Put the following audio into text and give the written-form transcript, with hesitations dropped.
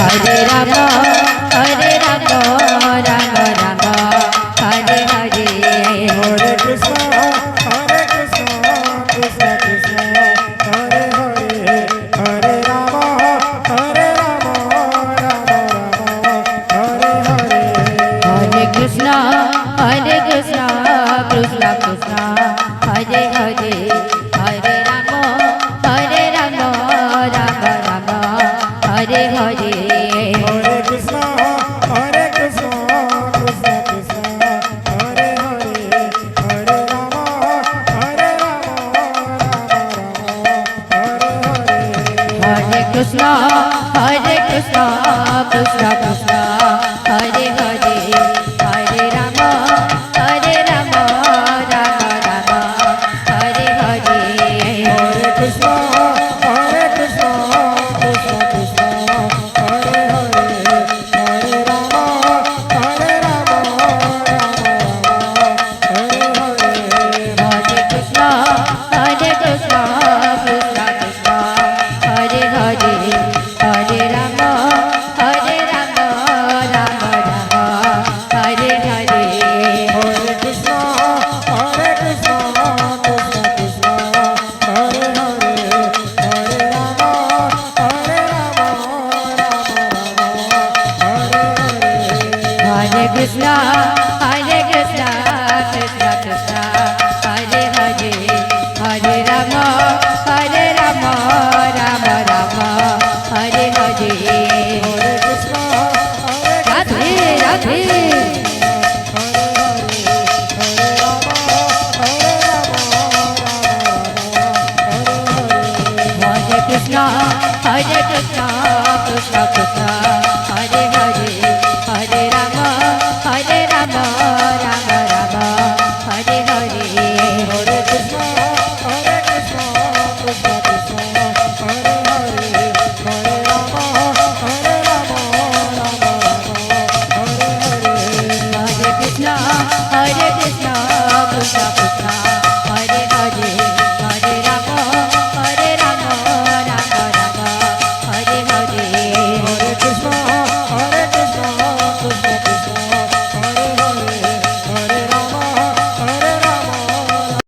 Hare Rama, Hare Rama, Rama Rama, Hare Hare. Hare Krishna, Krishna Krishna, Hare Hare, Hare Rama, Rama Rama, Hare Hare. Hare Krishna, Krishna Krishna, Hare Hare, Hare Rama, Rama Rama, Hare Hare. Hare Krishna, Krishna Krishna, Hare Hare, Hare Rama, Rama Rama, Hare Hare. Hare Krishna, Krishna Krishna, Hare Hare, Hare Rama, Rama Rama, Hare Hare. Hare Krishna, Krishna Krishna, Hare Hare, Hare Rama, Rama Hare Hare. Hare Krishna, Krishna Krishna, Hare Hare, Hare Rama, Rama Rama, Hare Hare. Hare Krishna, Krishna Krishna, Hare Hare, Hare Rama, Hare Krishna, Krishna Krishna, Hare Hare, Hare Rama, Rama Rama, Hare Hare. Hare Krishna, Radhe Radhe. Hare Rama, Hare Krishna, Krishna Krishna, Hare Hare, Hare Rama, Rama Rama, Hare Hare. Hare Krishna, Krishna Krishna, Hare Hare, Hare Rama, Rama Rama, Hare Hare. Hare Krishna, Krishna